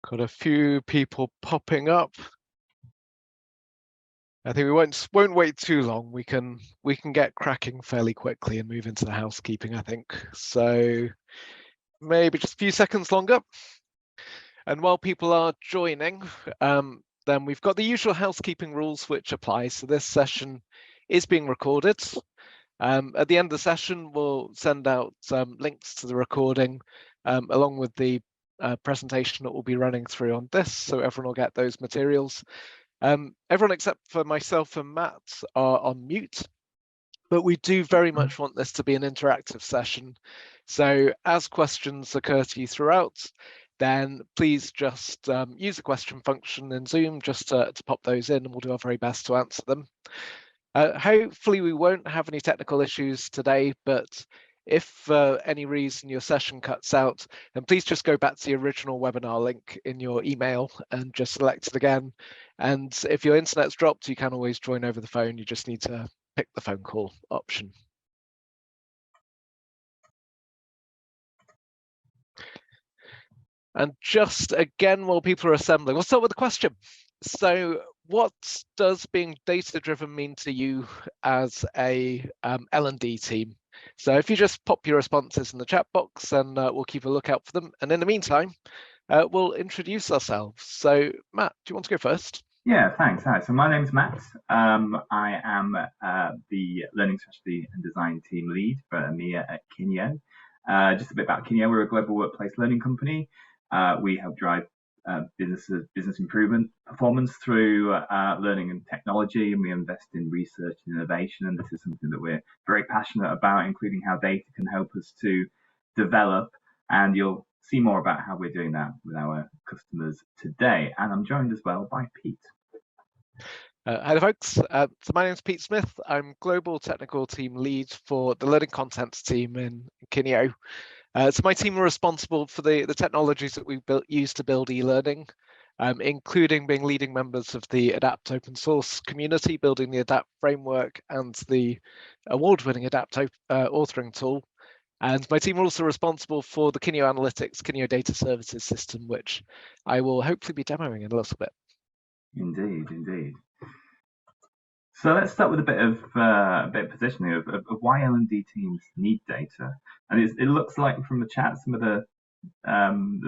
Got a few people popping up. I think we won't wait too long. We can get cracking fairly quickly and move into the housekeeping, I think. So maybe just a few seconds longer. And while people are joining, then we've got the usual housekeeping rules which apply. So this session is being recorded. At the end of the session, we'll send out links to the recording along with the presentation that we'll be running through on this, so everyone will get those materials. Everyone except for myself and Matt are on mute, but we do very much want this to be an interactive session. So as questions occur to you throughout, then please just use the question function in Zoom just to pop those in, and we'll do our very best to answer them. Hopefully we won't have any technical issues today, but if for any reason your session cuts out, then please just go back to the original webinar link in your email and just select it again. And if your internet's dropped, you can always join over the phone. You just need to pick the phone call option. And just again, while people are assembling, we'll start with the question. So what does being data-driven mean to you as a L&D team? So if you just pop your responses in the chat box, and we'll keep a lookout for them. And in the meantime, we'll introduce ourselves. So Matt, do you want to go first? Yeah, thanks. Hi, so my name's Matt. I am the Learning Strategy and Design Team Lead for EMEA at Kineo. Just a bit about Kineo, we're a global workplace learning company. We help drive business improvement performance through learning and technology, and we invest in research and innovation, and this is something that we're very passionate about, including how data can help us to develop, and you'll see more about how we're doing that with our customers today. And I'm joined as well by Pete. Hi there, folks. So my name is Pete Smith. I'm Global Technical Team Lead for the Learning Contents team in Kineo. So my team are responsible for the technologies that we use to build e-learning, including being leading members of the Adapt open source community, building the Adapt framework and the award-winning Adapt authoring tool. And my team are also responsible for the Kineo Analytics, Kineo Data Services system, which I will hopefully be demoing in a little bit. Indeed, indeed. So let's start with a bit of positioning of why L&D teams need data. And it looks like from the chat, some of the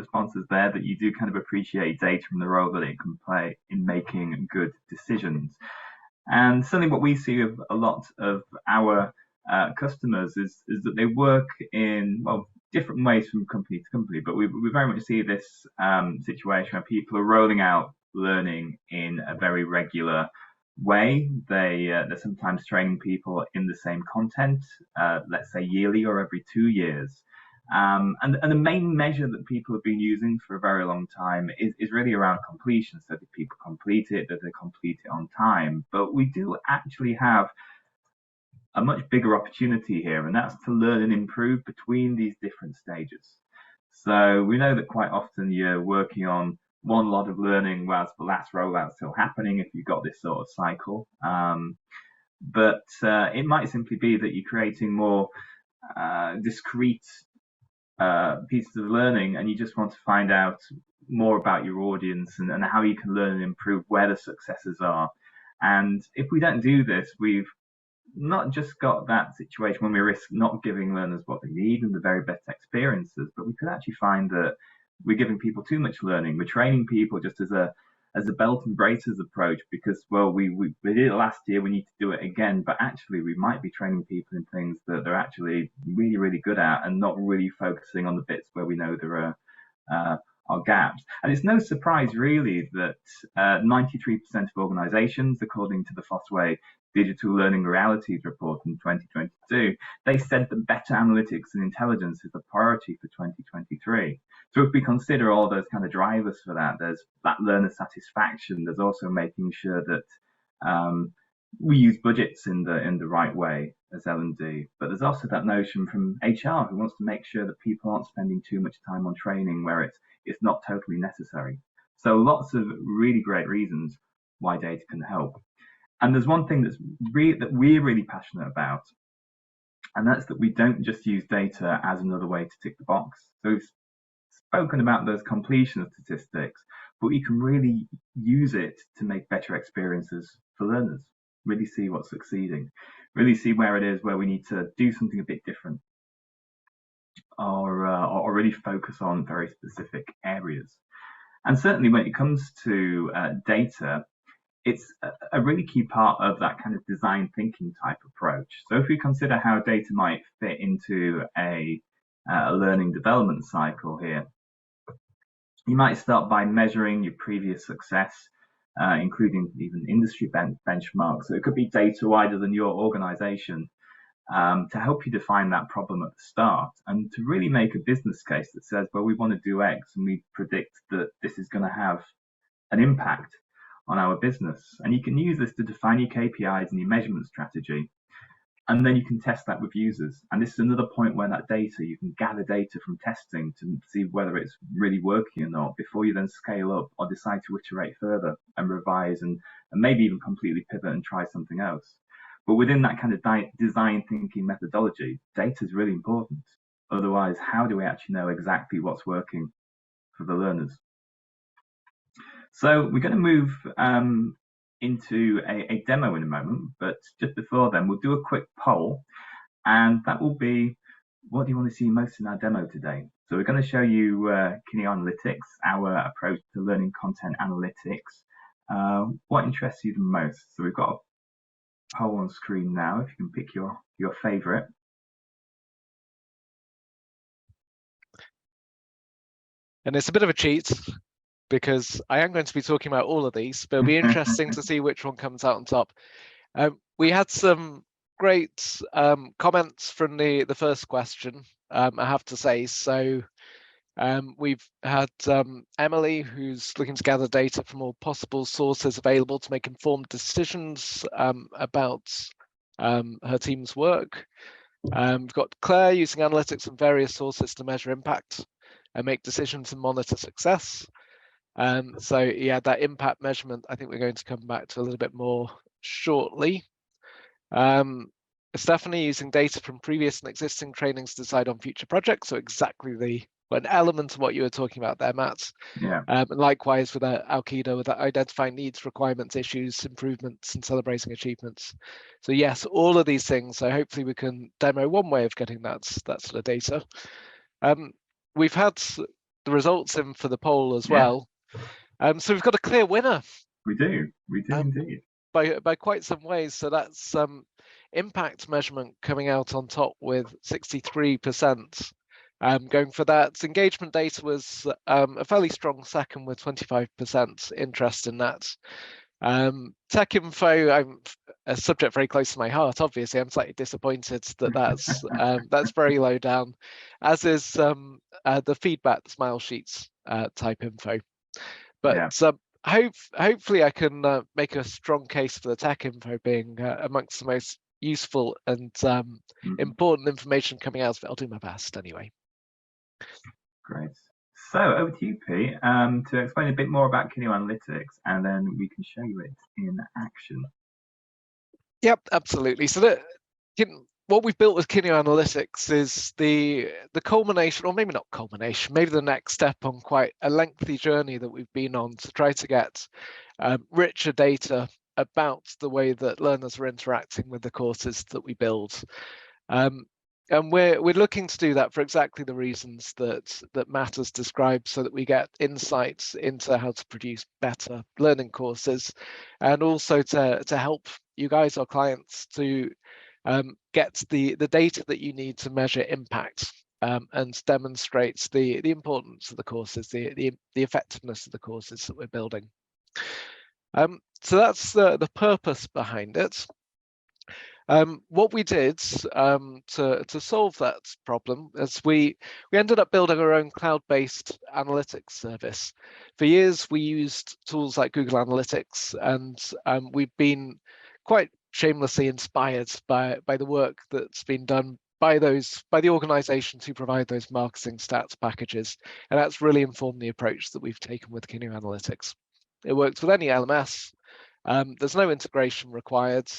sponsors there, that you do kind of appreciate data and the role that it can play in making good decisions. And certainly what we see of a lot of our customers is that they work in, well, different ways from company to company, but we very much see this situation where people are rolling out learning in a very regular way. They're sometimes training people in the same content, let's say yearly or every 2 years. And the main measure that people have been using for a very long time is really around completion. So did people complete it? Did they complete it on time? But we do actually have a much bigger opportunity here, and that's to learn and improve between these different stages. So we know that quite often you're working on one lot of learning whilst the last rollout's still happening if you've got this sort of cycle. But it might simply be that you're creating more discrete pieces of learning, and you just want to find out more about your audience and how you can learn and improve where the successes are. And if we don't do this, we've not just got that situation when we risk not giving learners what they need and the very best experiences, but we could actually find that we're giving people too much learning. We're training people just as a belt and braces approach because, well, we did it last year, we need to do it again. But actually, we might be training people in things that they're actually really, really good at and not really focusing on the bits where we know there are gaps. And it's no surprise, really, that 93% of organizations, according to the Fosway Digital Learning Realities report in 2022, they said that better analytics and intelligence is a priority for 2023. So if we consider all those kind of drivers for that, there's that learner satisfaction. There's also making sure that we use budgets in the right way as L&D. But there's also that notion from HR who wants to make sure that people aren't spending too much time on training where it's not totally necessary. So lots of really great reasons why data can help. And there's one thing that we're really passionate about, and that's that we don't just use data as another way to tick the box. So we've spoken about those completion statistics, but you can really use it to make better experiences for learners, really see what's succeeding, really see where it is where we need to do something a bit different, or really focus on very specific areas. And certainly when it comes to data, it's a really key part of that kind of design thinking type approach. So if we consider how data might fit into a learning development cycle here, you might start by measuring your previous success, including even industry benchmarks. So it could be data wider than your organization, to help you define that problem at the start and to really make a business case that says, well, we want to do X and we predict that this is going to have an impact on our business. And you can use this to define your KPIs and your measurement strategy. And then you can test that with users. And this is another point where that data, you can gather data from testing to see whether it's really working or not before you then scale up or decide to iterate further and revise and maybe even completely pivot and try something else. But within that kind of design thinking methodology, data is really important. Otherwise, how do we actually know exactly what's working for the learners? So we're going to move into a demo in a moment, but just before then, we'll do a quick poll, and that will be, what do you want to see most in our demo today? So we're going to show you Kineo Analytics, our approach to learning content analytics. What interests you the most? So we've got a poll on screen now, if you can pick your favorite. And it's a bit of a cheat because I am going to be talking about all of these, but it'll be interesting to see which one comes out on top. We had some great comments from the first question, I have to say. So we've had Emily, who's looking to gather data from all possible sources available to make informed decisions about her team's work. We've got Claire using analytics from various sources to measure impact and make decisions and monitor success. So yeah, that impact measurement, I think we're going to come back to a little bit more shortly. Stephanie using data from previous and existing trainings to decide on future projects. So exactly an element of what you were talking about there, Matt. Yeah. And likewise with Alkido, with identifying needs, requirements, issues, improvements, and celebrating achievements. So yes, all of these things. So hopefully we can demo one way of getting that sort of data. We've had the results in for the poll as well. So we've got a clear winner. We do indeed. By quite some ways. So that's impact measurement coming out on top with 63%. Going for that. Engagement data was a fairly strong second with 25% interest in that. Tech info, I'm a subject very close to my heart. Obviously, I'm slightly disappointed that that's very low down, as is the feedback, the smile sheets type info. But hopefully I can make a strong case for the tech info being amongst the most useful and important information coming out of it. I'll do my best anyway. Great. So over to you, Pete, to explain a bit more about Kineo Analytics, and then we can show you it in action. Yep, absolutely. So what we've built with Kineo Analytics is the culmination, or maybe not culmination, maybe the next step on quite a lengthy journey that we've been on to try to get richer data about the way that learners are interacting with the courses that we build. And we're looking to do that for exactly the reasons that Matt has described, so that we get insights into how to produce better learning courses, and also to help you guys, our clients, to get the data that you need to measure impact and demonstrates the importance of the courses, the effectiveness of the courses that we're building. So that's the purpose behind it. What we did to solve that problem is we ended up building our own cloud-based analytics service. For years, we used tools like Google Analytics, and we've been quite shamelessly inspired by the work that's been done by the organizations who provide those marketing stats packages, and that's really informed the approach that we've taken with Kineo Analytics. It works with any LMS. There's no integration required.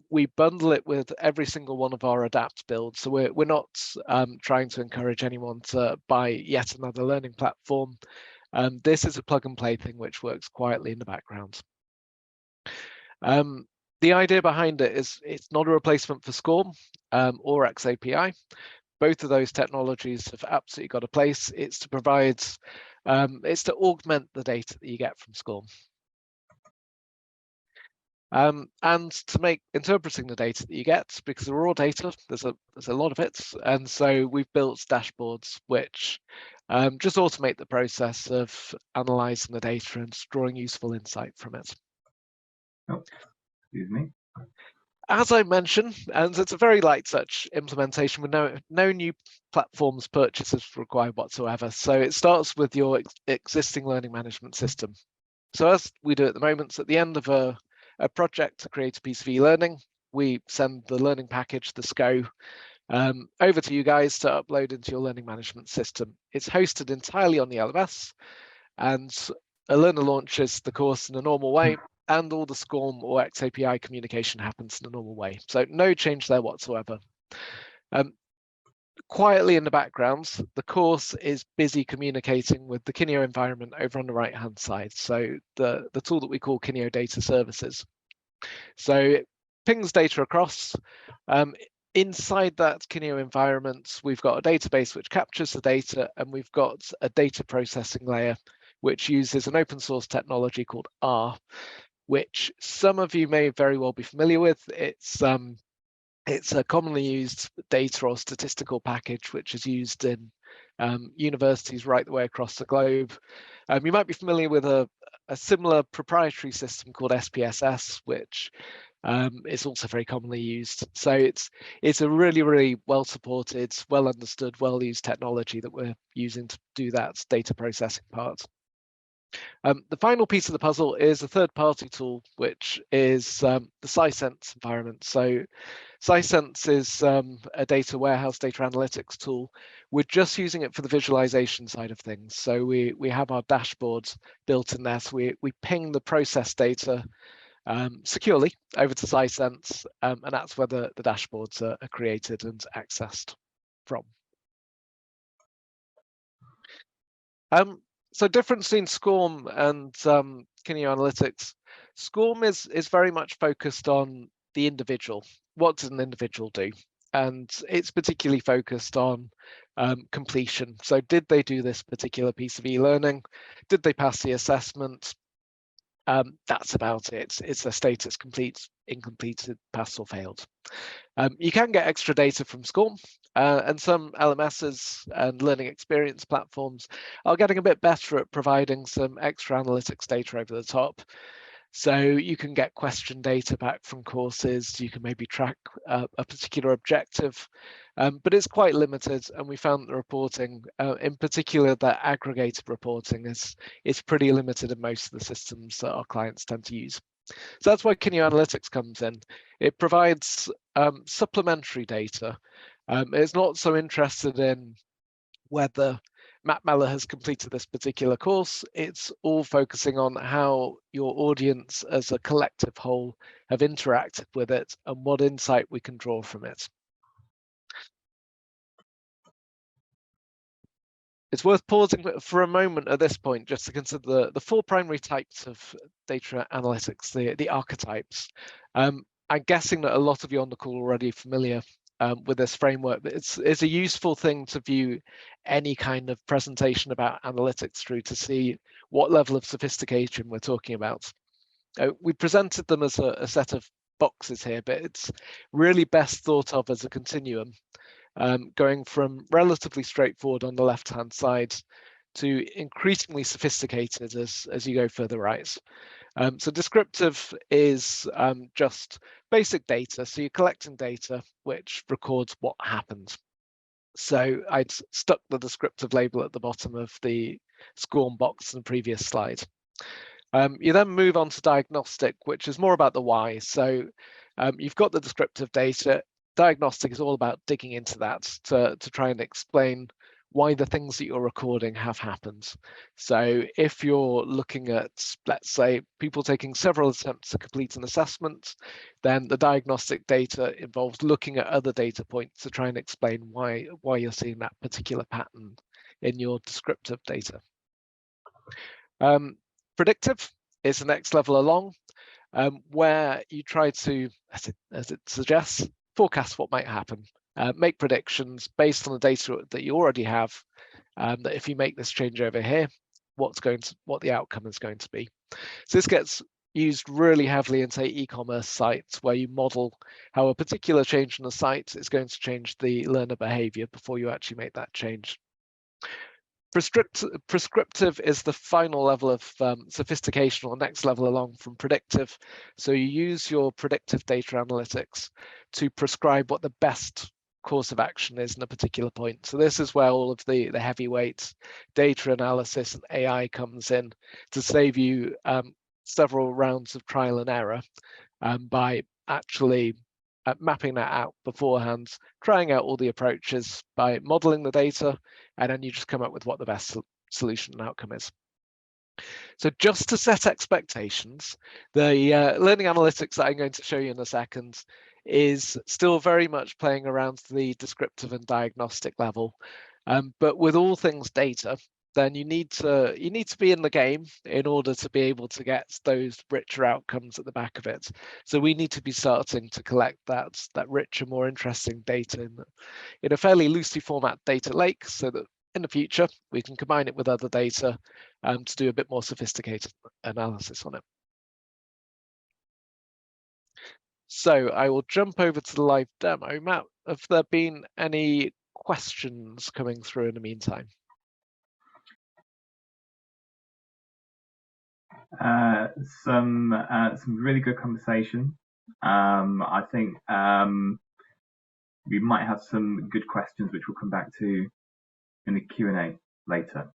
We bundle it with every single one of our adapt builds. So we're not trying to encourage anyone to buy yet another learning platform. This is a plug and play thing which works quietly in the background. The idea behind it is it's not a replacement for SCORM or XAPI. Both of those technologies have absolutely got a place. It's to provide, it's to augment the data that you get from SCORM. And to make interpreting the data that you get, because the raw data, there's a lot of it, and so we've built dashboards which just automate the process of analysing the data and drawing useful insight from it. Oh, excuse me. As I mentioned, and it's a very light touch implementation with no new platforms purchases required whatsoever. So it starts with your existing learning management system. So as we do at the moment, at the end of a project to create a piece of e-learning, we send the learning package, the SCO, over to you guys to upload into your learning management system. It's hosted entirely on the LMS, and a learner launches the course in a normal way, and all the SCORM or XAPI communication happens in a normal way. So no change there whatsoever. Quietly in the background, the course is busy communicating with the Kineo environment over on the right-hand side. So the tool that we call Kineo Data Services. So it pings data across. Inside that Kineo environment, we've got a database which captures the data, and we've got a data processing layer which uses an open source technology called R, which some of you may very well be familiar with. It's a commonly used data or statistical package which is used in universities right the way across the globe. You might be familiar with a similar proprietary system called SPSS, which is also very commonly used. So it's a really well supported, well understood, well used technology that we're using to do that data processing part. The final piece of the puzzle is a third-party tool, which is the SciSense environment. So SciSense is a data warehouse, data analytics tool. We're just using it for the visualization side of things. So we have our dashboards built in there. So we ping the process data securely over to SciSense, and that's where the dashboards are created and accessed from. So difference between SCORM and Kineo Analytics. SCORM is very much focused on the individual. What does an individual do? And it's particularly focused on completion. So did they do this particular piece of e-learning? Did they pass the assessment? That's about it. It's a status complete, incomplete, passed or failed. You can get extra data from SCORM, and some LMSs and learning experience platforms are getting a bit better at providing some extra analytics data over the top. So you can get question data back from courses, you can maybe track a particular objective, but it's quite limited, and we found the reporting, in particular that aggregated reporting, is pretty limited in most of the systems that our clients tend to use. So that's why Kineo Analytics comes in. It provides supplementary data. It's not so interested in whether Matt Meller has completed this particular course. It's all focusing on how your audience as a collective whole have interacted with it and what insight we can draw from it. It's worth pausing for a moment at this point just to consider the four primary types of data analytics, the archetypes. I'm guessing that a lot of you on the call are already familiar with this framework, but it's a useful thing to view any kind of presentation about analytics through to see what level of sophistication we're talking about. We presented them as a set of boxes here, but it's really best thought of as a continuum. Going from relatively straightforward on the left-hand side to increasingly sophisticated as you go further right. So descriptive is just basic data. So you're collecting data which records what happened. So I'd stuck the descriptive label at the bottom of the SCORM box in the previous slide. You then move on to diagnostic, which is more about the why. So you've got the descriptive data. Diagnostic is all about digging into that to try and explain why the things that you're recording have happened. So if you're looking at, let's say, people taking several attempts to complete an assessment, then the diagnostic data involves looking at other data points to try and explain why you're seeing that particular pattern in your descriptive data. Predictive is the next level along, where you try to, as it suggests, forecast what might happen. Make predictions based on the data that you already have, that if you make this change over here, what the outcome is going to be. So this gets used really heavily in, say, e-commerce sites, where you model how a particular change in the site is going to change the learner behavior before you actually make that change. Prescriptive is the final level of sophistication, or next level along from predictive. So you use your predictive data analytics to prescribe what the best course of action is in a particular point. So this is where all of the heavyweight data analysis and AI comes in to save you several rounds of trial and error by actually mapping that out beforehand, trying out all the approaches by modeling the data, and then you just come up with what the best solution and outcome is. So just to set expectations, the learning analytics that I'm going to show you in a second is still very much playing around the descriptive and diagnostic level. But with all things data, then you need to be in the game in order to be able to get those richer outcomes at the back of it. So we need to be starting to collect that richer, more interesting data in a fairly loosely format data lake, so that in the future we can combine it with other data to do a bit more sophisticated analysis on it. So I will jump over to the live demo. Matt, have there been any questions coming through in the meantime? Some really good conversation. I think we might have some good questions which we'll come back to in the Q&A later.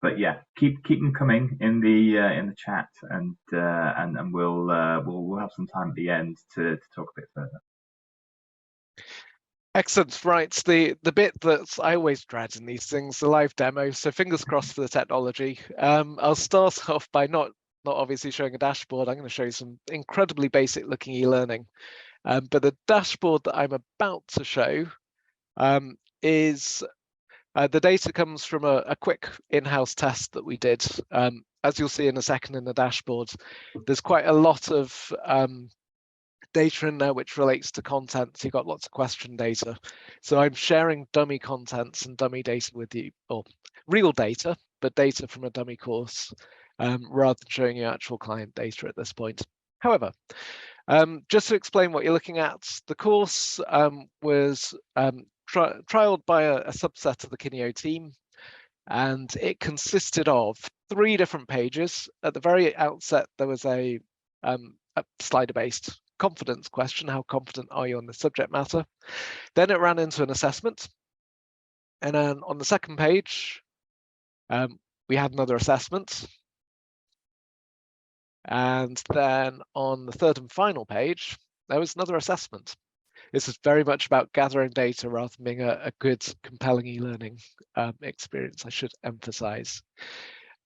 But yeah, keep them coming in the chat, and we'll have some time at the end to talk a bit further. Excellent. Right, the bit that I always dread in these things, the live demo. So fingers crossed for the technology. I'll start off by not obviously showing a dashboard. I'm going to show you some incredibly basic looking e-learning. But the dashboard that I'm about to show is the data comes from a quick in-house test that we did. As you'll see in a second in the dashboard, there's quite a lot of data in there which relates to content. So you've got lots of question data. So I'm sharing dummy contents and dummy data with you, or real data, but data from a dummy course, rather than showing you actual client data at this point. However, just to explain what you're looking at, the course was trialed by a subset of the Kineo team, and it consisted of 3 different pages. At the very outset, there was a slider-based confidence question: how confident are you on the subject matter? Then it ran into an assessment, and then on the second page we had another assessment, and then on the third and final page there was another assessment. This is very much about gathering data rather than being a good, compelling e-learning experience, I should emphasize.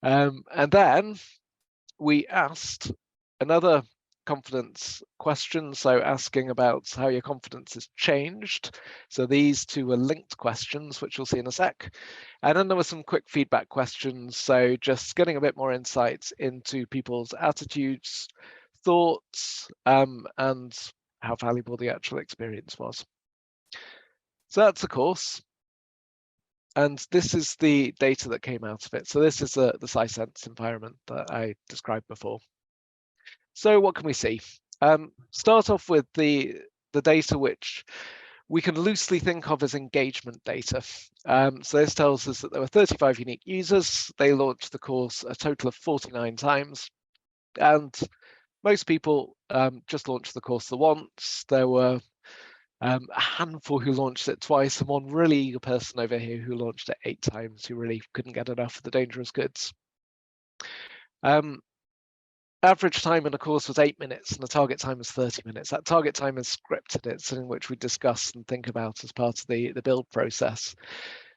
And then we asked another confidence question, so asking about how your confidence has changed. So these 2 were linked questions, which you'll see in a sec. And then there were some quick feedback questions, so just getting a bit more insights into people's attitudes, thoughts, and how valuable the actual experience was. So that's the course. And this is the data that came out of it. So this is the SciSense environment that I described before. So what can we see? Start off with the data which we can loosely think of as engagement data. So this tells us that there were 35 unique users. They launched the course a total of 49 times. And most people just launched the course the once. There were a handful who launched it twice, and one really eager person over here who launched it 8 times, who really couldn't get enough of the dangerous goods. average time in a course was 8 minutes and the target time was 30 minutes. That target time is scripted. It's something which we discuss and think about as part of the build process.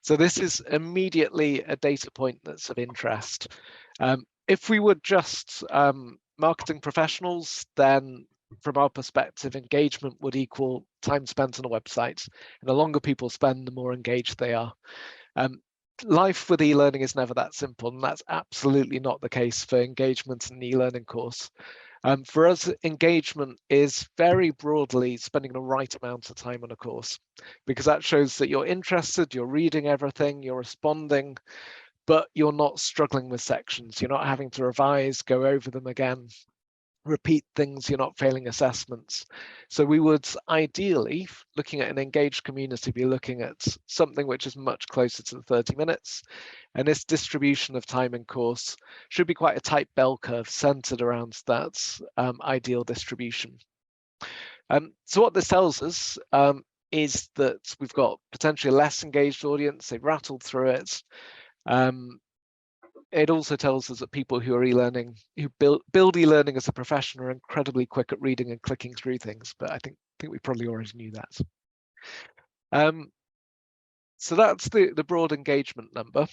So this is immediately a data point that's of interest. If we were just marketing professionals, then from our perspective, engagement would equal time spent on a website. And the longer people spend, the more engaged they are. Life with e-learning is never that simple, and that's absolutely not the case for engagement in an e-learning course. For us, engagement is very broadly spending the right amount of time on a course, because that shows that you're interested, you're reading everything, you're responding, but you're not struggling with sections. You're not having to revise, go over them again, repeat things, you're not failing assessments. So we would ideally, looking at an engaged community, be looking at something which is much closer to the 30 minutes. And this distribution of time in course should be quite a tight bell curve centered around that ideal distribution. So what this tells us is that we've got potentially a less engaged audience. They've rattled through it. It also tells us that people who are e-learning, who build e-learning as a profession, are incredibly quick at reading and clicking through things. But I think we probably already knew that. So that's the broad engagement number.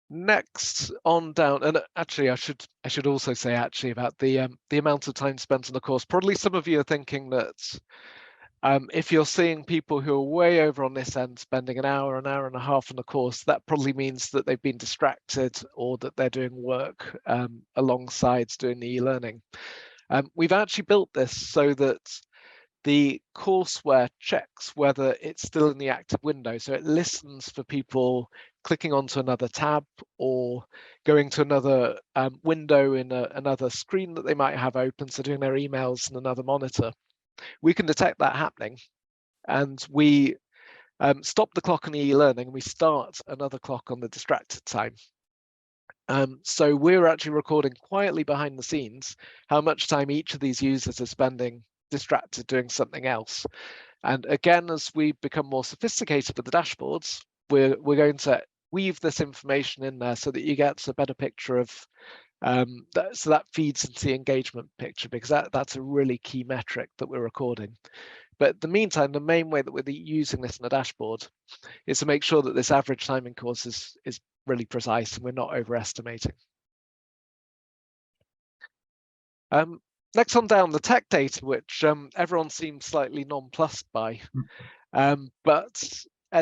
Next on down, and actually I should also say actually about the amount of time spent on the course. Probably some of you are thinking that if you're seeing people who are way over on this end spending an hour and a half on the course, that probably means that they've been distracted or that they're doing work alongside doing the e-learning. We've actually built this so that the courseware checks whether it's still in the active window. So it listens for people clicking onto another tab or going to another window in another screen that they might have open, so doing their emails in another monitor. We can detect that happening, and we stop the clock on the e-learning and we start another clock on the distracted time. So we're actually recording quietly behind the scenes how much time each of these users are spending distracted doing something else. And again, as we become more sophisticated with the dashboards, we're going to weave this information in there so that you get a better picture of so that feeds into the engagement picture, because that's a really key metric that we're recording. But in the meantime, the main way that we're using this in the dashboard is to make sure that this average time in course is really precise and we're not overestimating. Next on down, the tech data, which everyone seems slightly nonplussed by, but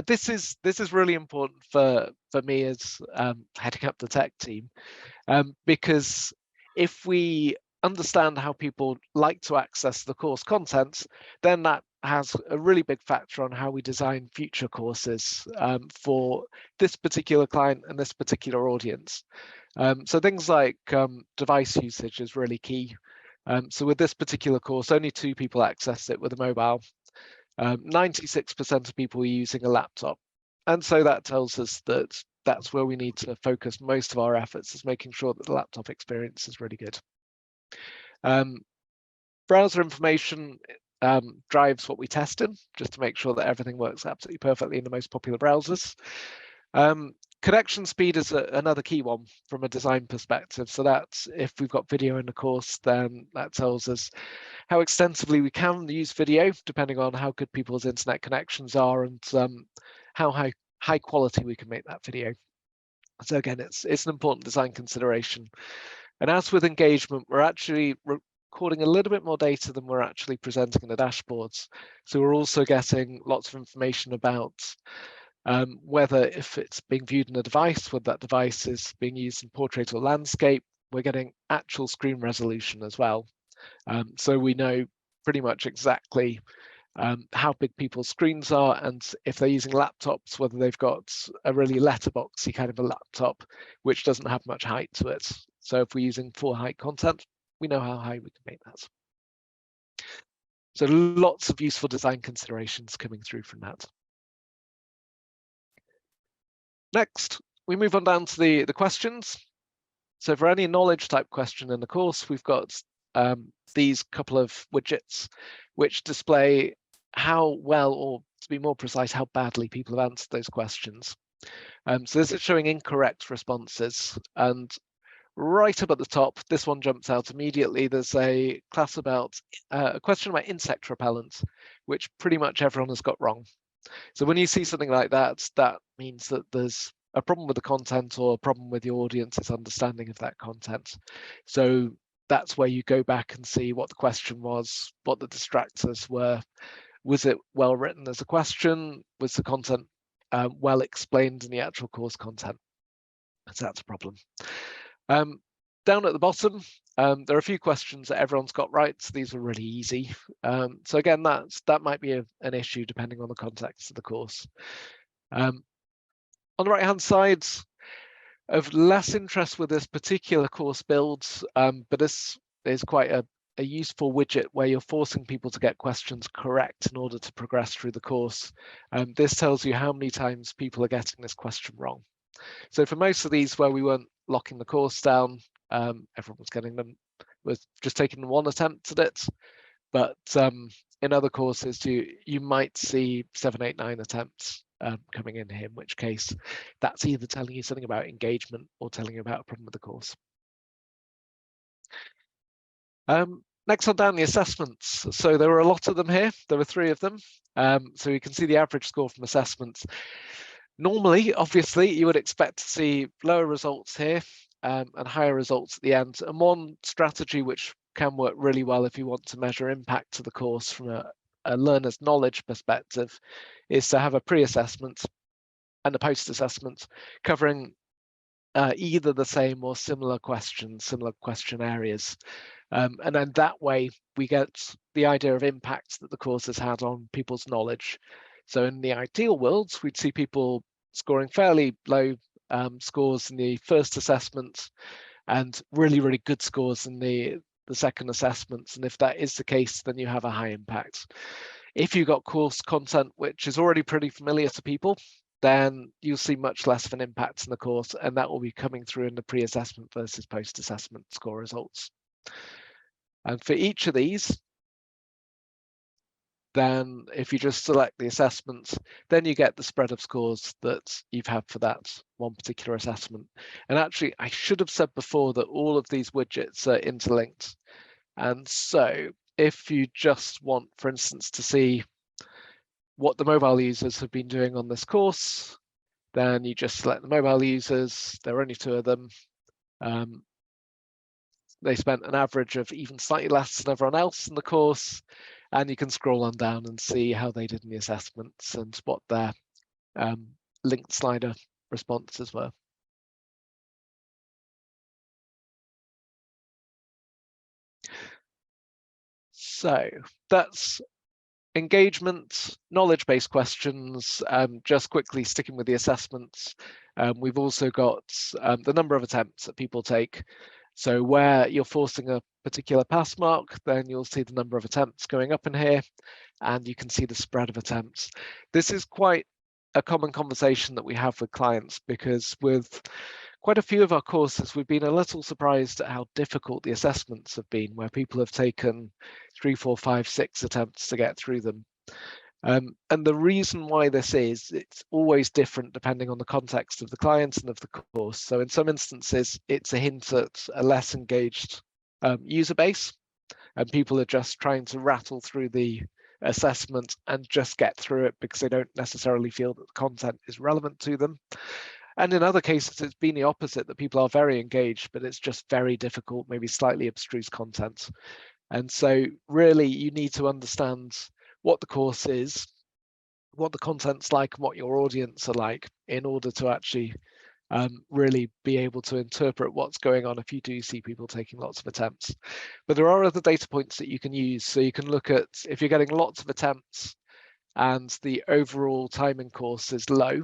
this is really important for me as heading up the tech team. Because if we understand how people like to access the course content, then that has a really big factor on how we design future courses for this particular client and this particular audience. So things like device usage is really key. So with this particular course, only 2 people access it with a mobile. 96% of people are using a laptop. And so that tells us that that's where we need to focus most of our efforts, is making sure that the laptop experience is really good. Browser information drives what we test in, just to make sure that everything works absolutely perfectly in the most popular browsers. Connection speed is another key one from a design perspective. So that's if we've got video in the course, then that tells us how extensively we can use video, depending on how good people's internet connections are and how high quality we can make that video. So again, it's an important design consideration. And as with engagement, we're actually recording a little bit more data than we're actually presenting in the dashboards. So we're also getting lots of information about whether if it's being viewed in a device, whether that device is being used in portrait or landscape. We're getting actual screen resolution as well. So we know pretty much exactly how big people's screens are, and if they're using laptops, whether they've got a really letterboxy kind of a laptop, which doesn't have much height to it. So if we're using full height content, we know how high we can make that. So lots of useful design considerations coming through from that. Next, we move on down to the questions. So for any knowledge type question in the course, we've got these couple of widgets which display how well, or to be more precise, how badly people have answered those questions. So this is showing incorrect responses, and Right up at the top, this one jumps out immediately. There's a class about a question about insect repellents, which pretty much everyone has got wrong. So when you see something like that, that means that there's a problem with the content or a problem with your audience's understanding of that content. So that's where you go back and see what the question was, what the distractors were. Was it well written as a question? Was the content well explained in the actual course content? So that's a problem. Down at the bottom, there are a few questions that everyone's got right. So these are really easy. So again, that might be an issue depending on the context of the course. On the right-hand side, of less interest with this particular course builds, but this is quite a useful widget where you're forcing people to get questions correct in order to progress through the course. This tells you how many times people are getting this question wrong. So for most of these where we weren't locking the course down, everyone was getting them, was just taking one attempt at it. But in other courses, you might see 7, 8, 9 attempts coming in here, in which case that's either telling you something about engagement or telling you about a problem with the course. Next on down, the assessments. So there were a lot of them here. There were 3 of them. So you can see the average score from assessments. Normally, obviously, you would expect to see lower results here and higher results at the end. And one strategy which can work really well if you want to measure impact to the course from a learner's knowledge perspective is to have a pre-assessment and a post-assessment covering either the same or similar questions, similar question areas. And then that way we get the idea of impact that the course has had on people's knowledge. So in the ideal world, we'd see people scoring fairly low scores in the first assessment and really, really good scores in the second assessments. And if that is the case, then you have a high impact. If you've got course content which is already pretty familiar to people, then you'll see much less of an impact in the course, and that will be coming through in the pre-assessment versus post-assessment score results. And for each of these, then if you just select the assessments, then you get the spread of scores that you've had for that one particular assessment. And actually, I should have said before that all of these widgets are interlinked. And so if you just want, for instance, to see what the mobile users have been doing on this course, then you just select the mobile users. There are only 2 of them. They spent an average of even slightly less than everyone else in the course, and you can scroll on down and see how they did in the assessments and what their linked slider responses were. So that's engagement, knowledge-based questions. Just quickly sticking with the assessments, we've also got the number of attempts that people take. So where you're forcing a particular pass mark, then you'll see the number of attempts going up in here, and you can see the spread of attempts. This is quite a common conversation that we have with clients, because with quite a few of our courses, we've been a little surprised at how difficult the assessments have been, where people have taken 3, 4, 5, 6 attempts to get through them. And the reason why this is, it's always different depending on the context of the client and of the course. So in some instances, it's a hint at a less engaged user base, and people are just trying to rattle through the assessment and just get through it because they don't necessarily feel that the content is relevant to them. And in other cases, it's been the opposite, that people are very engaged, but it's just very difficult, maybe slightly abstruse content. And so really you need to understand what the course is, what the content's like, and what your audience are like in order to actually really be able to interpret what's going on if you do see people taking lots of attempts. But there are other data points that you can use. So you can look at, if you're getting lots of attempts and the overall time in course is low,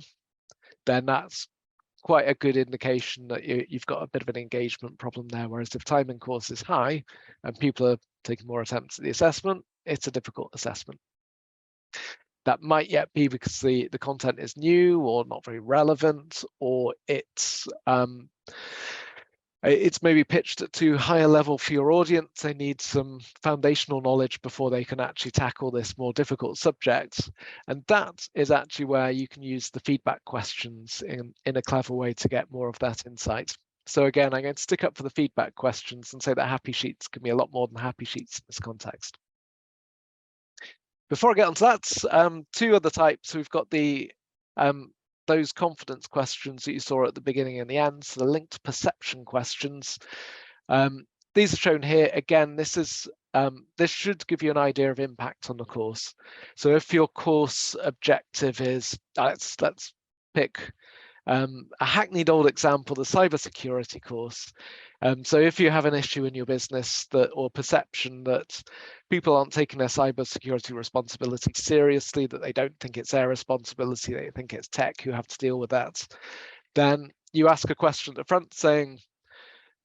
then that's quite a good indication that you've got a bit of an engagement problem there. Whereas if time in course is high and people are taking more attempts at the assessment, it's a difficult assessment. That might yet be because the content is new or not very relevant, or it's maybe pitched at too high a level for your audience. They need some foundational knowledge before they can actually tackle this more difficult subject. And that is actually where you can use the feedback questions in a clever way to get more of that insight. So again, I'm going to stick up for the feedback questions and say that happy sheets can be a lot more than happy sheets in this context. Before I get onto that, two other types. We've got the those confidence questions that you saw at the beginning and the end, so the linked perception questions. These are shown here. Again, this should give you an idea of impact on the course. So if your course objective is, let's pick a hackneyed old example, the cybersecurity course. So if you have an issue in your business or perception that people aren't taking their cybersecurity responsibility seriously, that they don't think it's their responsibility, they think it's tech who have to deal with that, then you ask a question at the front saying,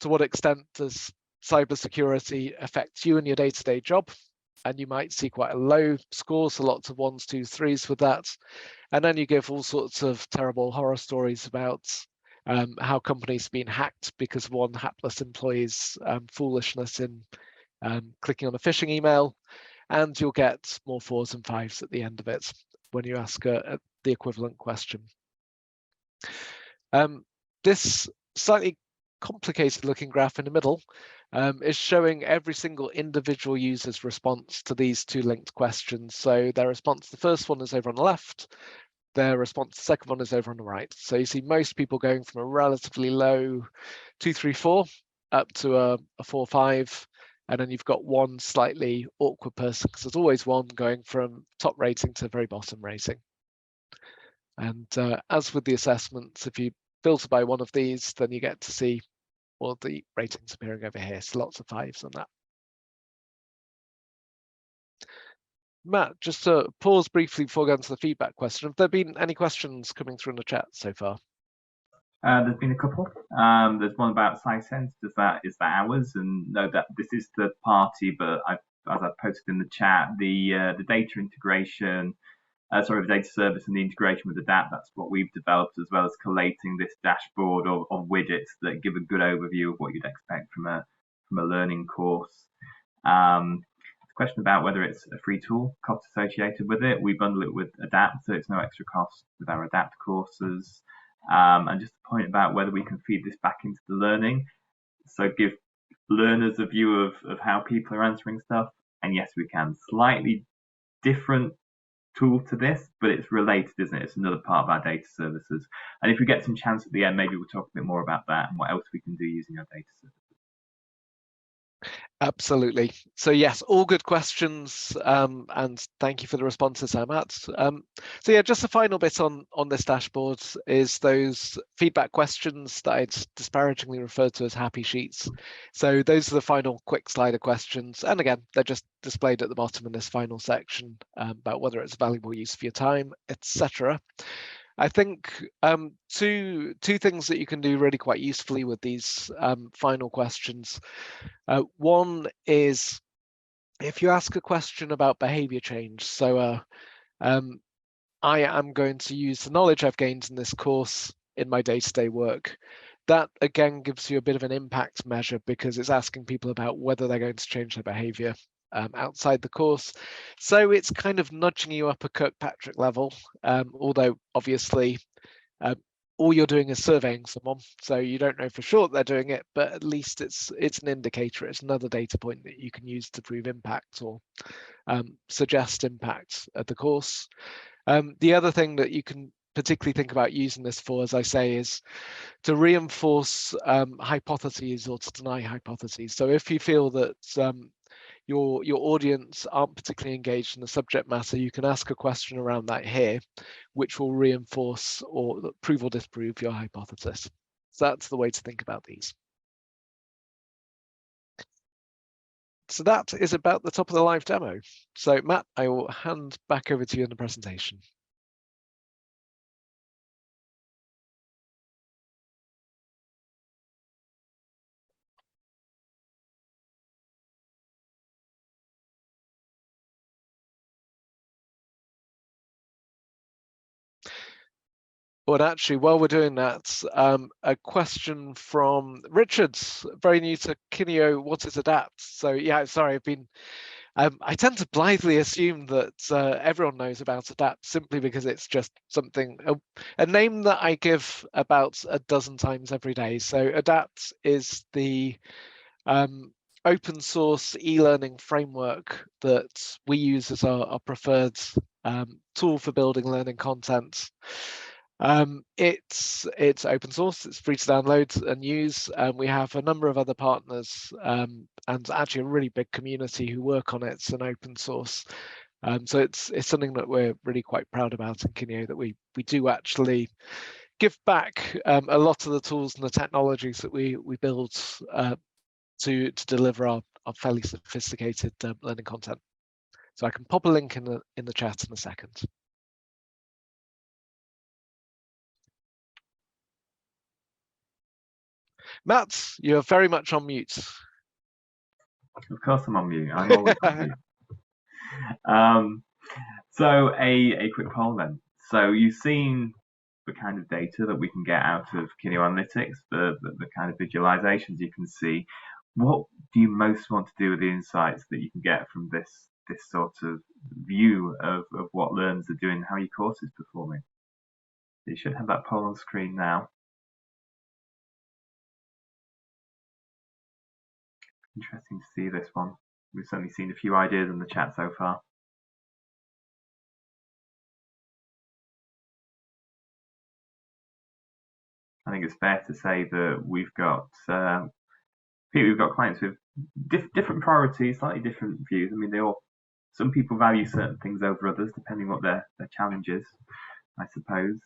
to what extent does cybersecurity affect you in your day-to-day job? And you might see quite a low score, so lots of 1s, 2s, 3s with that. And then you give all sorts of terrible horror stories about how companies have been hacked because of one hapless employee's foolishness in clicking on a phishing email. And you'll get more 4s and 5s at the end of it when you ask the equivalent question. This slightly complicated looking graph in the middle is showing every single individual user's response to these two linked questions. So their response to the first one is over on the left, their response to the second one is over on the right. So you see most people going from a relatively low 2, 3, 4 up to a 4, 5. And then you've got one slightly awkward person, because there's always one going from top rating to very bottom rating. And as with the assessments, if you filter by one of these, then you get to see all of the ratings appearing over here. So lots of 5s on that. Matt, just to pause briefly before going to the feedback question, have there been any questions coming through in the chat so far? There's been a couple. There's one about SciSense. Is that ours? And no, that this is third party, but as I posted in the chat, the data integration, the data service and the integration with Adapt, that's what we've developed, as well as collating this dashboard of widgets that give a good overview of what you'd expect from a learning course. Question about whether it's a free tool, cost associated with it. We bundle it with Adapt, so it's no extra cost with our Adapt courses. And just a point about whether we can feed this back into the learning, so give learners a view of how people are answering stuff. And yes, we can. Slightly different tool to this, but it's related, isn't it? It's another part of our data services. And if we get some chance at the end, maybe we'll talk a bit more about that and what else we can do using our data services. Absolutely. So yes, all good questions, and thank you for the responses, Matt. So yeah, just the final bit on this dashboard is those feedback questions that I'd disparagingly referred to as happy sheets. So those are the final quick slider questions, and again, they're just displayed at the bottom in this final section about whether it's a valuable use of your time, etc. I think two things that you can do really quite usefully with these final questions. One is if you ask a question about behavior change. So I am going to use the knowledge I've gained in this course in my day-to-day work. That again gives you a bit of an impact measure, because it's asking people about whether they're going to change their behavior outside the course. So it's kind of nudging you up a Kirkpatrick level, although obviously all you're doing is surveying someone, so you don't know for sure they're doing it, but at least it's an indicator. It's another data point that you can use to prove impact or suggest impact at the course. The other thing that you can particularly think about using this for, as I say, is to reinforce hypotheses or to deny hypotheses. So if you feel that your audience aren't particularly engaged in the subject matter, you can ask a question around that here, which will reinforce or prove or disprove your hypothesis. So that's the way to think about these. So that is about the top of the live demo. So Matt, I will hand back over to you in the presentation. Well, actually, while we're doing that, a question from Richard, very new to Kineo, what is Adapt? So yeah, sorry, I've been I tend to blithely assume that everyone knows about ADAPT simply because it's just something, a name that I give about a dozen times every day. So ADAPT is the open source e-learning framework that we use as our preferred tool for building learning content. It's open source, it's free to download and use. We have a number of other partners and actually a really big community who work on it and open source. So it's something that we're really quite proud about in Kineo, that we do actually give back a lot of the tools and the technologies that we build to deliver our fairly sophisticated learning content. So I can pop a link in the chat in a second. Matt, you're very much on mute. Of course I'm on mute. I'm always on mute. So a quick poll then. So you've seen the kind of data that we can get out of Kineo Analytics, the kind of visualizations you can see. What do you most want to do with the insights that you can get from this sort of view of what learners are doing, how your course is performing? You should have that poll on screen now. Interesting to see this one. We've certainly seen a few ideas in the chat so far. I think it's fair to say that we've got clients with different priorities, slightly different views. I mean, some people value certain things over others, depending what their challenge is, I suppose.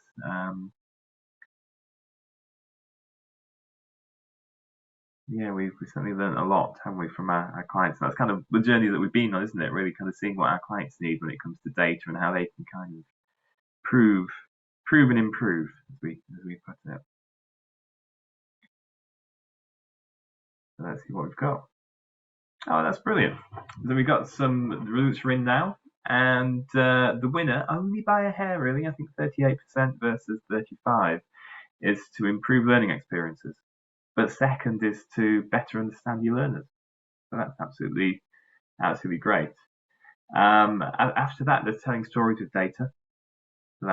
Yeah, we've certainly learned a lot, haven't we, from our clients. That's kind of the journey that we've been on, isn't it? Really kind of seeing what our clients need when it comes to data and how they can kind of prove and improve, as we put it. So let's see what we've got. Oh, that's brilliant. So we've got the results are in now, and the winner, only by a hair really, I think 38% versus 35%, is to improve learning experiences. But second is to better understand your learners. So that's absolutely great. After that, there's telling stories with data. So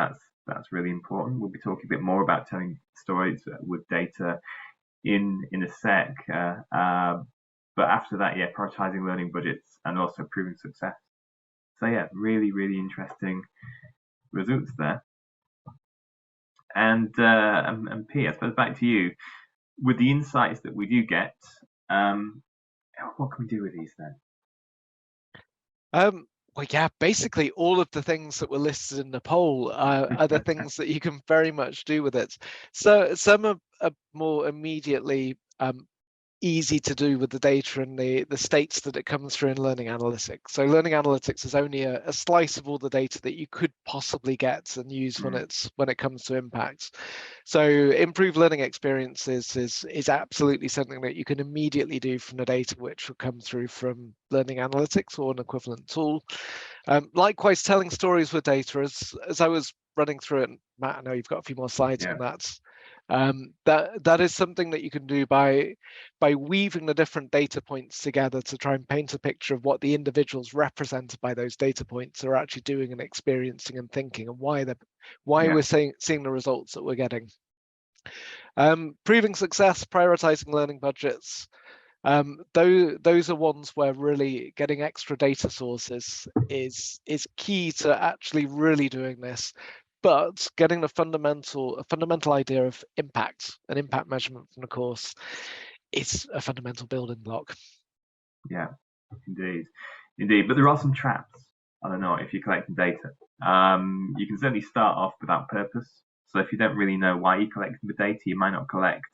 that's really important. We'll be talking a bit more about telling stories with data in a sec. But after that, yeah, prioritizing learning budgets and also proving success. So yeah, really, really interesting results there. And Pete, I suppose back to you. With the insights that we do get, what can we do with these then? Well, yeah, basically all of the things that were listed in the poll are the things that you can very much do with it. So some are more immediately easy to do with the data and the states that it comes through in Learning Analytics. So Learning Analytics is only a slice of all the data that you could possibly get and use when it comes to impacts. So improved learning experiences is absolutely something that you can immediately do from the data which will come through from Learning Analytics or an equivalent tool. Likewise, telling stories with data, as I was running through it, Matt, I know you've got a few more slides on that. That is something that you can do by weaving the different data points together to try and paint a picture of what the individuals represented by those data points are actually doing and experiencing and thinking, and why we're seeing the results that we're getting. Proving success, prioritizing learning budgets. Those are ones where really getting extra data sources is key to actually really doing this. But getting a fundamental idea of impact and impact measurement from the course is a fundamental building block. Yeah, indeed. But there are some traps. I don't know if you're collecting data. You can certainly start off without purpose. So if you don't really know why you're collecting the data, you might not collect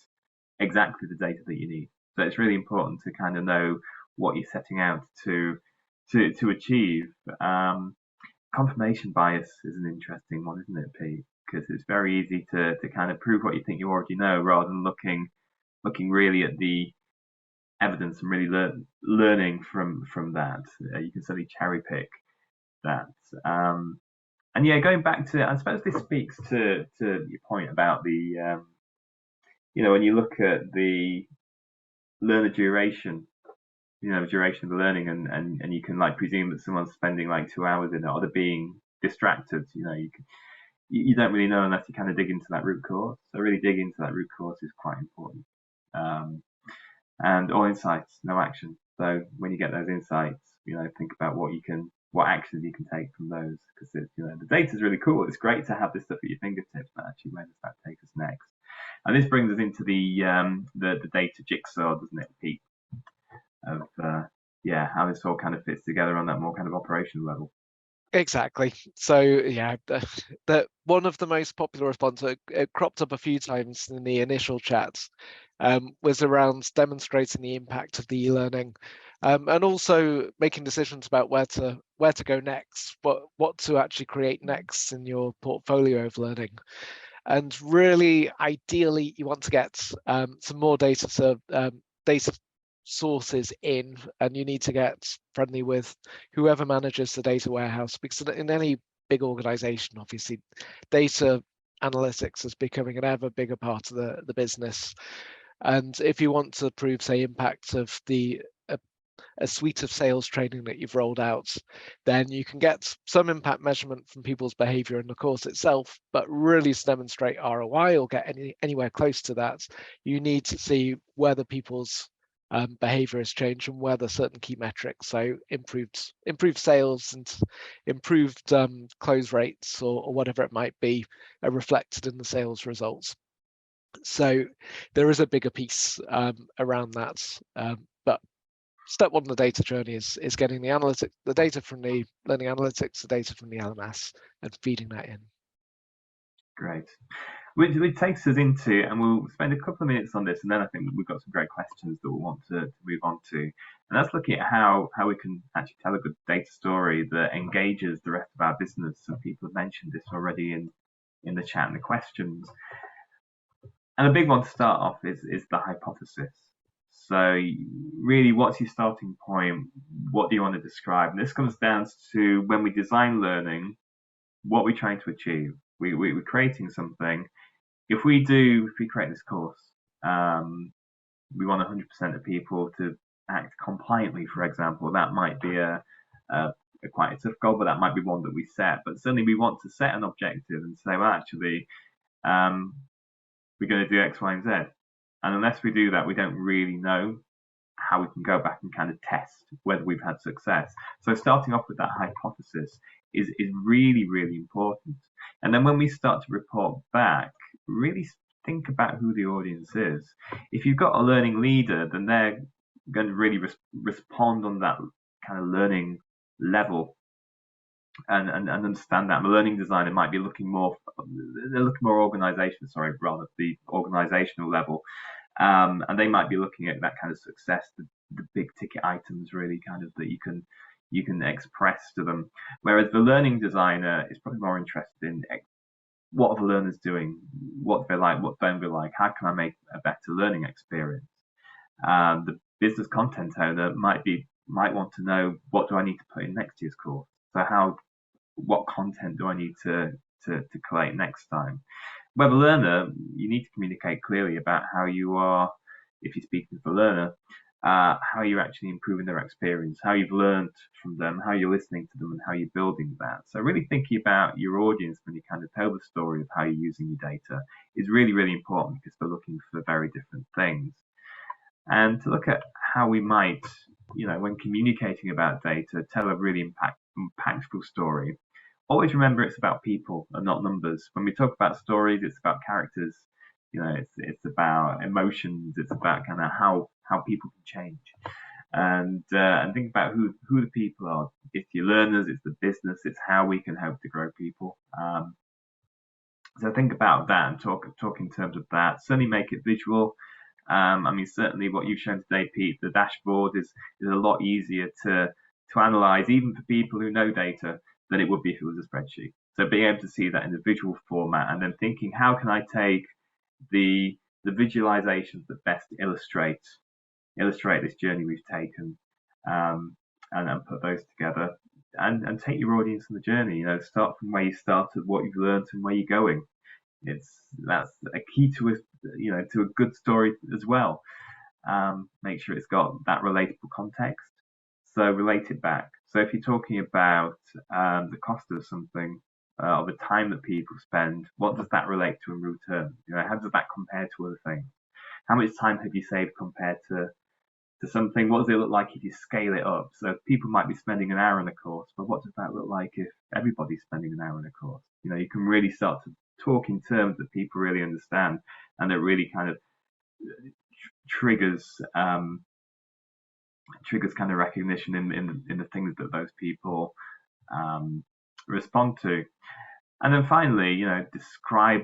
exactly the data that you need. So it's really important to kind of know what you're setting out to achieve. Confirmation bias is an interesting one, isn't it, Pete? Because it's very easy to kind of prove what you think you already know, rather than looking really at the evidence and really learning from that. You can certainly cherry pick that. And yeah, going back to, I suppose this speaks to your point about the, when you look at the learner duration, duration of the learning, and you can like presume that someone's spending like 2 hours in it, or they're being distracted. You don't really know unless you kind of dig into that root cause. So really dig into that root cause is quite important. And all insights, no action. So when you get those insights, think about what actions you can take from those, because the data is really cool. It's great to have this stuff at your fingertips, but actually, where does that take us next? And this brings us into the data jigsaw, doesn't it, Pete? Of how this all kind of fits together on that more kind of operational level. Exactly. So yeah, that one of the most popular responses, it cropped up a few times in the initial chats, was around demonstrating the impact of the e-learning, and also making decisions about where to go next, what to actually create next in your portfolio of learning. And really, ideally, you want to get some more data sources in, and you need to get friendly with whoever manages the data warehouse, because in any big organization, obviously, data analytics is becoming an ever bigger part of the business. And if you want to prove, say, impact of a suite of sales training that you've rolled out, then you can get some impact measurement from people's behavior in the course itself, but really to demonstrate ROI or get anywhere close to that, you need to see whether people's behavior has changed and whether certain key metrics, so improved sales and improved close rates or whatever it might be, are reflected in the sales results. So there is a bigger piece around that, but step one of the data journey is getting the data from the learning analytics, the data from the LMS, and feeding that in. Great. Which takes us into, and we'll spend a couple of minutes on this, and then I think we've got some great questions that we'll want to move on to. And that's looking at how we can actually tell a good data story that engages the rest of our business. So people have mentioned this already in the chat and the questions. And a big one to start off is the hypothesis. So really, what's your starting point? What do you want to describe? And this comes down to, when we design learning, what we're trying to achieve. We're creating something. If we create this course, we want 100% of people to act compliantly, for example. That might be a quite a tough goal, but that might be one that we set. But certainly we want to set an objective and say, well, actually, we're going to do X, Y, and Z. And unless we do that, we don't really know how we can go back and kind of test whether we've had success. So starting off with that hypothesis is really, really important. And then when we start to report back, really think about who the audience is. If you've got a learning leader, then they're going to really respond on that kind of learning level and understand that. A learning designer might be looking more organizational, rather the organizational level. And they might be looking at that kind of success, the big ticket items really kind of that you can express to them. Whereas the learning designer is probably more interested in what are the learners doing, what they like, what don't they like, how can I make a better learning experience. The business content owner might want to know, what do I need to put in next year's course? So what content do I need to collate next time? Web learner, you need to communicate clearly about how you are, if you're speaking to the learner, how you're actually improving their experience, how you've learned from them, how you're listening to them, and how you're building that. So really thinking about your audience when you kind of tell the story of how you're using your data is really, really important, because they're looking for very different things. And to look at how we might, when communicating about data, tell a really impactful story. Always remember it's about people and not numbers. When we talk about stories, it's about characters. It's about emotions. It's about kind of how people can change, and think about who the people are. It's your learners, it's the business, it's how we can help to grow people. So think about that and talk in terms of that. Certainly make it visual. Certainly what you've shown today, Pete, the dashboard is a lot easier to analyze, even for people who know data, than it would be if it was a spreadsheet. So being able to see that in a visual format, and then thinking, how can I take the visualizations that best illustrate this journey we've taken, and put those together, and take your audience on the journey. Start from where you started, what you've learned, and where you're going. That's a key to a good story as well. make sure it's got that relatable context. So relate it back. So if you're talking about the cost of something, or the time that people spend, what does that relate to in real terms? You know, how does that compare to other things? How much time have you saved compared to something? What does it look like if you scale it up? So people might be spending an hour on a course, but what does that look like if everybody's spending an hour on a course? You know, you can really start to talk in terms that people really understand, and that really kind of triggers kind of recognition in the things that those people respond to. And then finally, you know, describe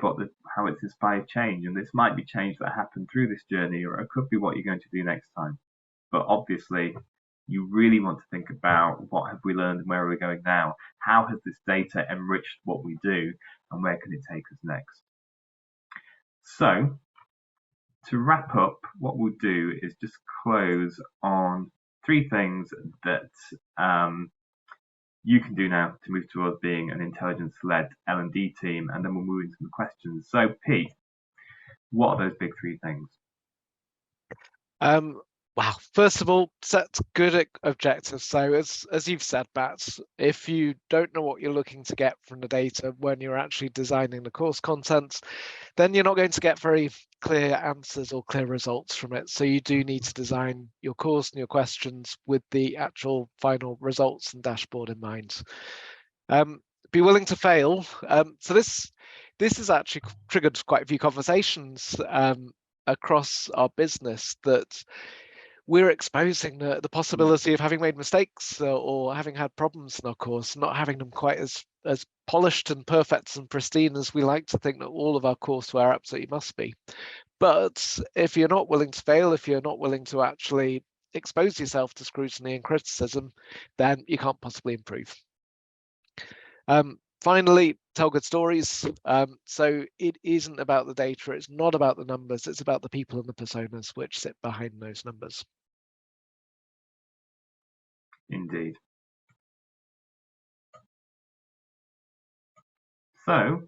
how it's inspired change. And this might be change that happened through this journey, or it could be what you're going to do next time. But obviously, you really want to think about what have we learned and where are we going now? How has this data enriched what we do, and where can it take us next? So, to wrap up, what we'll do is just close on 3 things that you can do now to move towards being an intelligence-led L&D team, and then we'll move into the questions. So, Pete, what are those big 3 things? Wow, first of all, set good objectives. So as you've said, Matt, if you don't know what you're looking to get from the data when you're actually designing the course content, then you're not going to get very clear answers or clear results from it. So you do need to design your course and your questions with the actual final results and dashboard in mind. Be willing to fail. So this has actually triggered quite a few conversations across our business, that we're exposing the possibility of having made mistakes or having had problems in our course, not having them quite as polished and perfect and pristine as we like to think that all of our courseware absolutely must be. But if you're not willing to fail, if you're not willing to actually expose yourself to scrutiny and criticism, then you can't possibly improve. Finally, tell good stories. So it isn't about the data, it's not about the numbers, it's about the people and the personas which sit behind those numbers. Indeed. So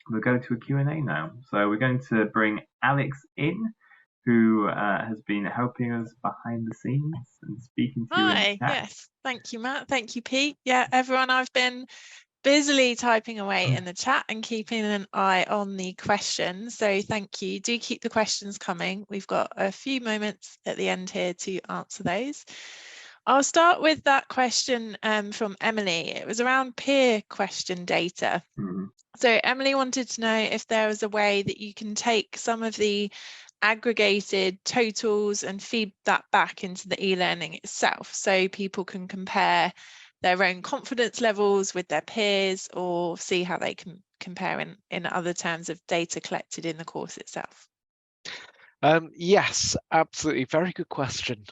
we'll go to a Q&A now. So we're going to bring Alex in, who has been helping us behind the scenes and speaking to you in the chat. Yes, thank you, Matt. Thank you, Pete. Yeah, everyone, I've been busily typing away in the chat and keeping an eye on the questions. So thank you. Do keep the questions coming. We've got a few moments at the end here to answer those. I'll start with that question from Emily. It was around peer question data. So Emily wanted to know if there was a way that you can take some of the aggregated totals and feed that back into the e-learning itself, so people can compare their own confidence levels with their peers, or see how they can compare in other terms of data collected in the course itself. Yes, absolutely. Very good question.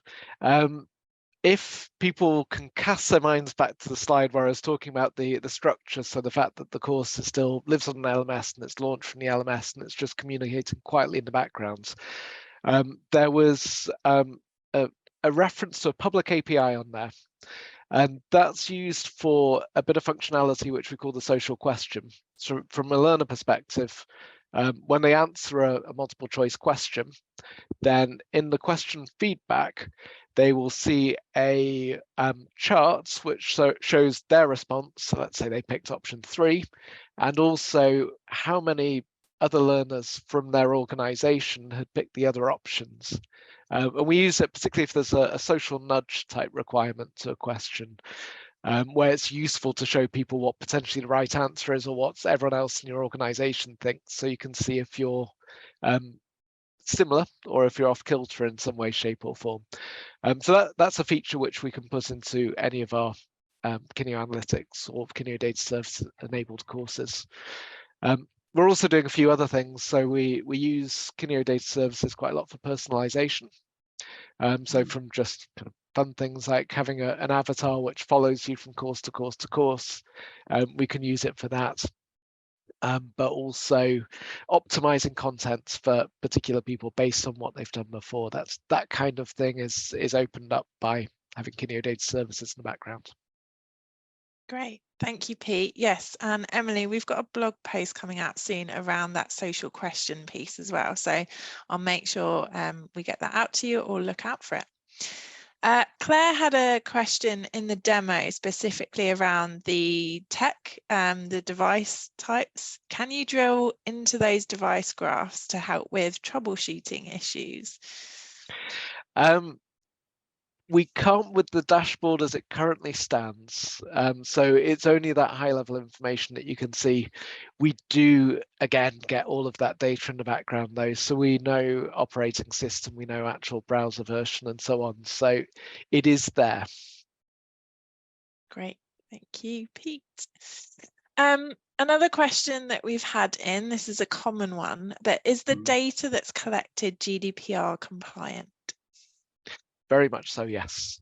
If people can cast their minds back to the slide where I was talking about the structure, so the fact that the course still lives on an LMS and it's launched from the LMS and it's just communicating quietly in the background, there was a reference to a public API on there. And that's used for a bit of functionality which we call the social question. So from a learner perspective, when they answer a multiple choice question, then in the question feedback, they will see a chart which shows their response. So let's say they picked option 3, and also how many other learners from their organization had picked the other options. And we use it particularly if there's a social nudge type requirement to a question, where it's useful to show people what potentially the right answer is or what everyone else in your organization thinks, so you can see if you're similar or if you're off kilter in some way, shape or form. So that's a feature which we can put into any of our Kineo Analytics or Kineo Data Service enabled courses. We're also doing a few other things. So we use Kineo Data Services quite a lot for personalization. So from just kind of fun things like having an avatar which follows you from course to course to course, we can use it for that. But also optimizing content for particular people based on what they've done before. That kind of thing is opened up by having Kineo Data Services in the background. Great, thank you, Pete. Yes, and Emily, we've got a blog post coming out soon around that social question piece as well. So I'll make sure we get that out to you, or look out for it. Claire had a question in the demo specifically around the tech, the device types. Can you drill into those device graphs to help with troubleshooting issues? We can't with the dashboard as it currently stands. So it's only that high level information that you can see. We do, again, get all of that data in the background though. So we know operating system, we know actual browser version and so on. So it is there. Great, thank you, Pete. Another question that we've had in, this is a common one, but is the data that's collected GDPR compliant? Very much so, yes.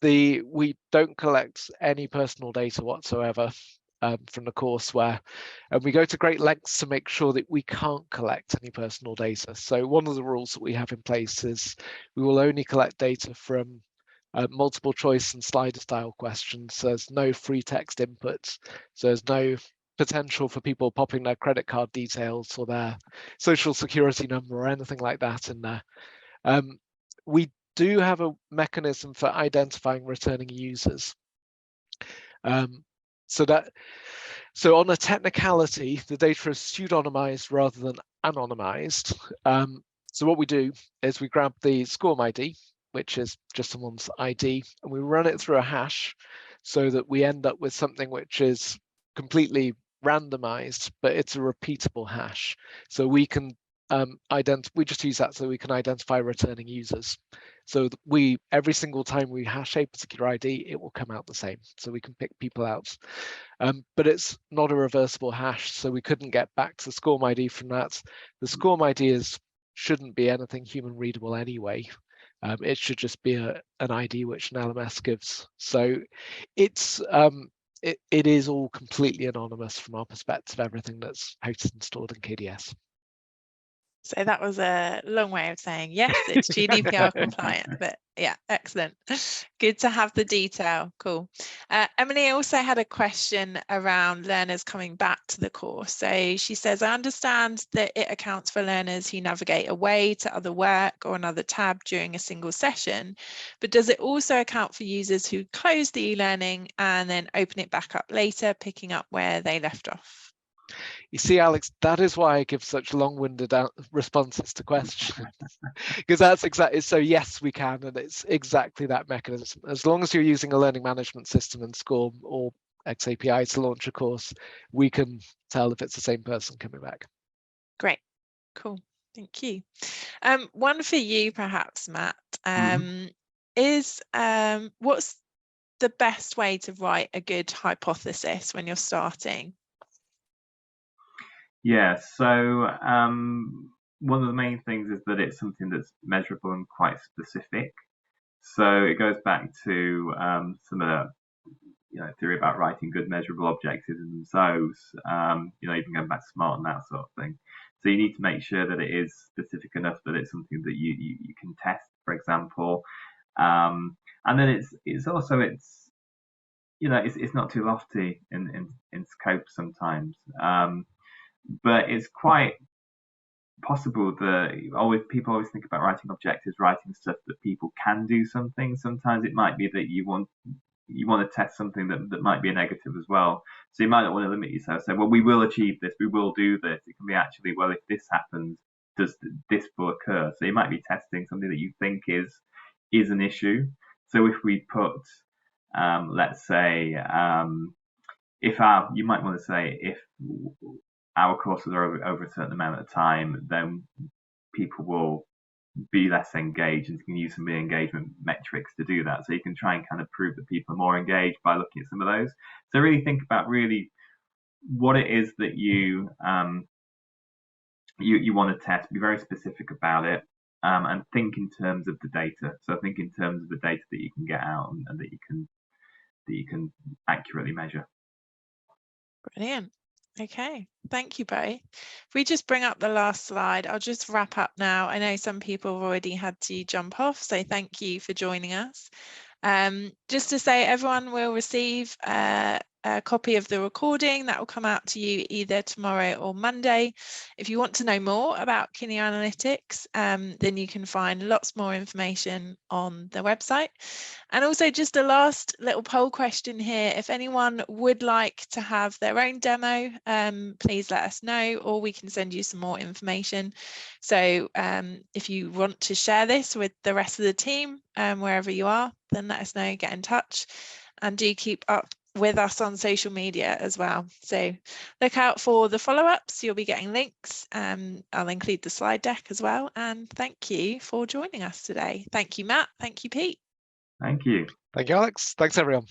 We don't collect any personal data whatsoever from the courseware, and we go to great lengths to make sure that we can't collect any personal data. So one of the rules that we have in place is we will only collect data from multiple choice and slider style questions. So there's no free text inputs. So there's no potential for people popping their credit card details or their social security number or anything like that in there. We do have a mechanism for identifying returning users. So on a technicality, the data is pseudonymized rather than anonymized. So what we do is we grab the SCORM ID, which is just someone's ID, and we run it through a hash so that we end up with something which is completely randomized, but it's a repeatable hash. So we can we just use that so we can identify returning users. So every single time we hash a particular ID, it will come out the same. So we can pick people out. But it's not a reversible hash, so we couldn't get back to the SCORM ID from that. The SCORM ID shouldn't be anything human readable anyway. It should just be an ID which an LMS gives. So it is all completely anonymous from our perspective, everything that's hosted and stored in KDS. So that was a long way of saying, yes, it's GDPR compliant, but yeah, excellent. Good to have the detail. Cool. Emily also had a question around learners coming back to the course. So she says, I understand that it accounts for learners who navigate away to other work or another tab during a single session, but does it also account for users who close the e-learning and then open it back up later, picking up where they left off? You see, Alex, that is why I give such long-winded responses to questions, because that's exactly, so yes, we can, and it's exactly that mechanism. As long as you're using a learning management system in SCORM or XAPI to launch a course, we can tell if it's the same person coming back. Great, cool, thank you. One for you, perhaps, Matt, is what's the best way to write a good hypothesis when you're starting? Yeah, so one of the main things is that it's something that's measurable and quite specific. So it goes back to some of the theory about writing good measurable objectives themselves, even going back to SMART and that sort of thing. So you need to make sure that it is specific enough that it's something that you can test, for example. And then it's also it's not too lofty in scope sometimes. But it's quite possible that people always think about writing objectives, writing stuff that people can do something. Sometimes it might be that you want to test something that might be a negative as well. So you might not want to limit yourself. Say, well, we will achieve this, we will do this. It can be actually, well, if this happens, does this will occur? So you might be testing something that you think is an issue. So if we put, let's say, you might want to say if our courses are over a certain amount of time, then people will be less engaged, and you can use some engagement metrics to do that. So you can try and kind of prove that people are more engaged by looking at some of those. So really think about really what it is that you want to test. Be very specific about it, and think in terms of the data. So think in terms of the data that you can get out and that you can accurately measure. Brilliant. Okay, thank you both. If we just bring up the last slide, I'll just wrap up now. I know some people have already had to jump off, so thank you for joining us. Just to say, everyone will receive a copy of the recording that will come out to you either tomorrow or Monday. If you want to know more about Kineo Analytics, then you can find lots more information on the website. And also just a last little poll question here. If anyone would like to have their own demo, please let us know, or we can send you some more information. So if you want to share this with the rest of the team, wherever you are, then let us know, get in touch, and do keep up with us on social media as well. So look out for the follow-ups. You'll be getting links. I'll include the slide deck as well. And thank you for joining us today. Thank you, Matt. Thank you, Pete. Thank you. Thank you, Alex. Thanks, everyone.